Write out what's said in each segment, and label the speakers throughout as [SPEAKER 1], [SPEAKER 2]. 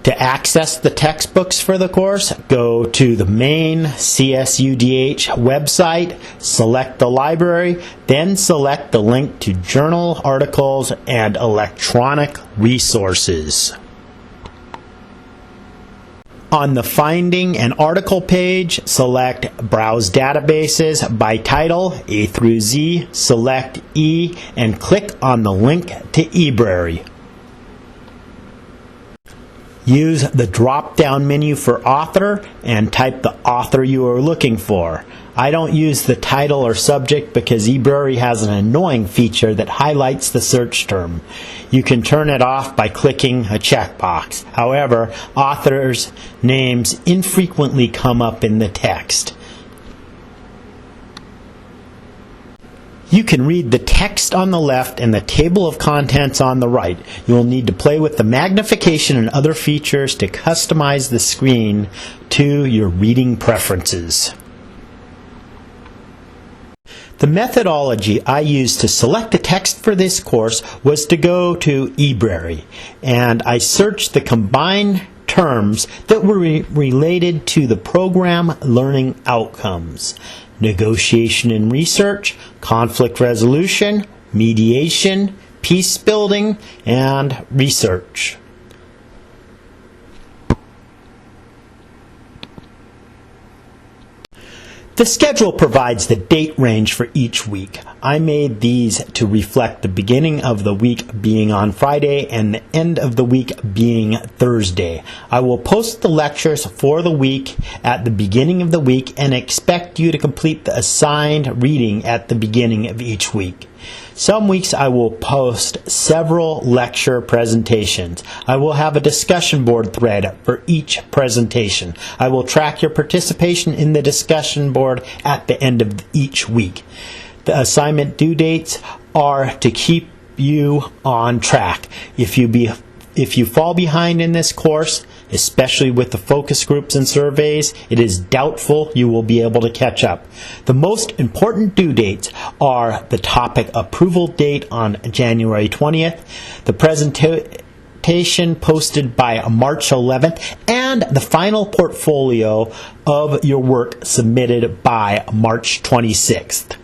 [SPEAKER 1] To access the textbooks for the course, go to the main CSUDH website, select the library, then select the link to journal articles and electronic resources. On the Finding an Article page, select Browse Databases by title, A through Z, select E, and click on the link to eBrary. Use the drop-down menu for author and type the author you are looking for. I don't use the title or subject because eBrary has an annoying feature that highlights the search term. You can turn it off by clicking a checkbox. However, authors' names infrequently come up in the text. You can read the text on the left and the table of contents on the right. You will need to play with the magnification and other features to customize the screen to your reading preferences. The methodology I used to select the text for this course was to go to eBrary, and I searched the combined terms that were related to the program learning outcomes: negotiation and research, conflict resolution, mediation, peace building, and research. The schedule provides the date range for each week. I made these to reflect the beginning of the week being on Friday and the end of the week being Thursday. I will post the lectures for the week at the beginning of the week and expect you to complete the assigned reading at the beginning of each week. Some weeks I will post several lecture presentations. I will have a discussion board thread for each presentation. I will track your participation in the discussion board at the end of each week. The assignment due dates are to keep you on track. If you fall behind in this course, especially with the focus groups and surveys, it is doubtful you will be able to catch up. The most important due dates are the topic approval date on January 20th, the presentation posted by March 11th, and the final portfolio of your work submitted by March 26th.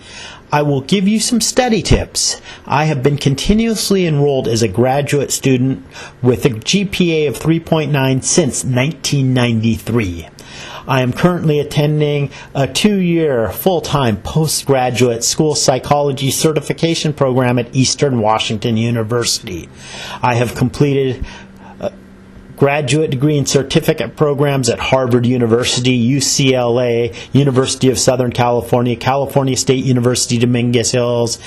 [SPEAKER 1] I will give you some study tips. I have been continuously enrolled as a graduate student with a GPA of 3.9 since 1993. I am currently attending a 2-year full-time postgraduate school psychology certification program at Eastern Washington University. I have completed graduate degree and certificate programs at Harvard University, UCLA, University of Southern California, California State University Dominguez Hills,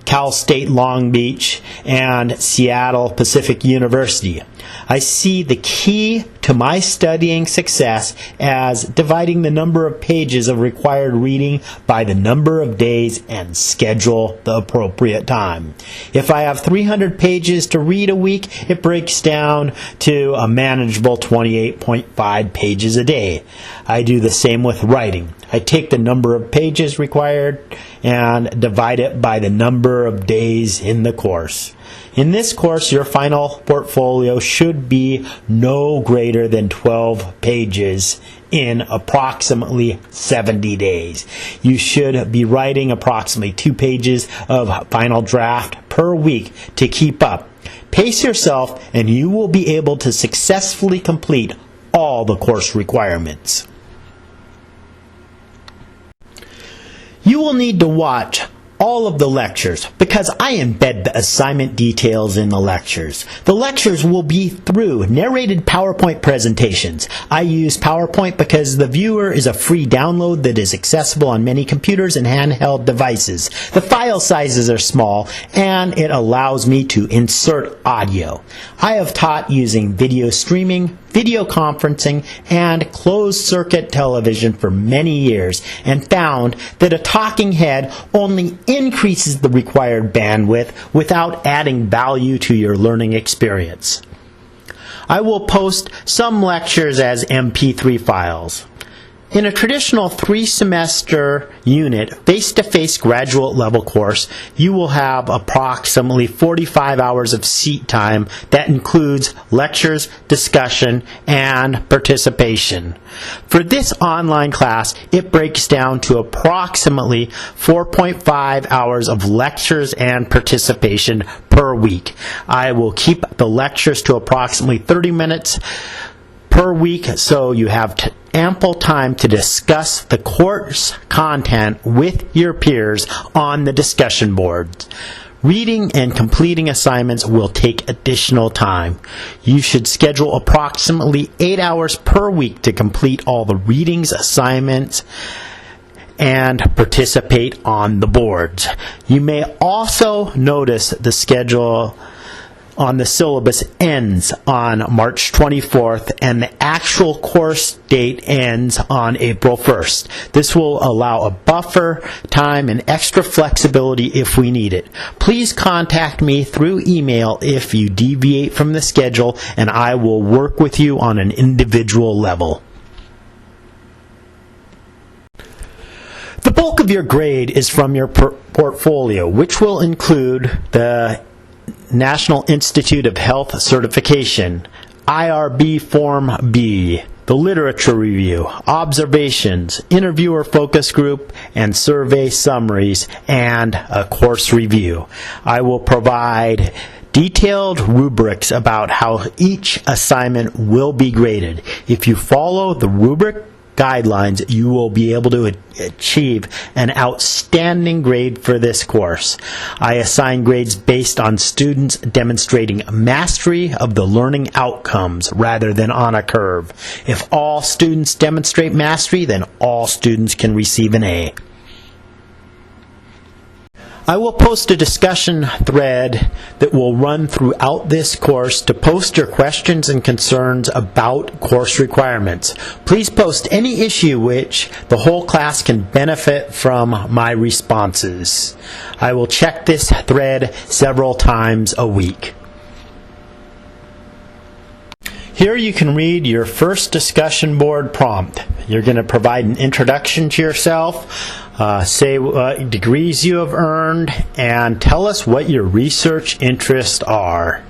[SPEAKER 1] Cal State Long Beach, and Seattle Pacific University. I see the key to my studying success as dividing the number of pages of required reading by the number of days and schedule the appropriate time. If I have 300 pages to read a week, it breaks down to a manageable 28.5 pages a day. I do the same with writing. I take the number of pages required and divide it by the number of days in the course. In this course, your final portfolio should be no greater than 12 pages in approximately 70 days. You should be writing approximately 2 pages of final draft per week to keep up. Pace yourself and you will be able to successfully complete all the course requirements. You will need to watch all of the lectures because I embed the assignment details in the lectures. The lectures will be through narrated PowerPoint presentations. I use PowerPoint because the viewer is a free download that is accessible on many computers and handheld devices. The file sizes are small and it allows me to insert audio. I have taught using video streaming, video conferencing, and closed-circuit television for many years and found that a talking head only increases the required bandwidth without adding value to your learning experience. I will post some lectures as MP3 files. In a traditional 3-semester unit, face-to-face graduate level course, you will have approximately 45 hours of seat time that includes lectures, discussion, and participation. For this online class, it breaks down to approximately 4.5 hours of lectures and participation per week. I will keep the lectures to approximately 30 minutes per week, so you have ample time to discuss the course content with your peers on the discussion boards. Reading and completing assignments will take additional time. You should schedule approximately 8 hours per week to complete all the readings, assignments, and participate on the boards. You may also notice the schedule on the syllabus ends on March 24th, and the actual course date ends on April 1st. This will allow a buffer time and extra flexibility if we need it. Please contact me through email if you deviate from the schedule, and I will work with you on an individual level. The bulk of your grade is from your portfolio, which will include the National Institute of Health Certification, IRB Form B, the literature review, observations, interviewer focus group, and survey summaries, and a course review. I will provide detailed rubrics about how each assignment will be graded. If you follow the rubric guidelines, you will be able to achieve an outstanding grade for this course. I assign grades based on students demonstrating mastery of the learning outcomes rather than on a curve. If all students demonstrate mastery, then all students can receive an A. I will post a discussion thread that will run throughout this course to post your questions and concerns about course requirements. Please post any issue which the whole class can benefit from my responses. I will check this thread several times a week. Here you can read your first discussion board prompt. You're going to provide an introduction to yourself, say what degrees you have earned, and tell us what your research interests are.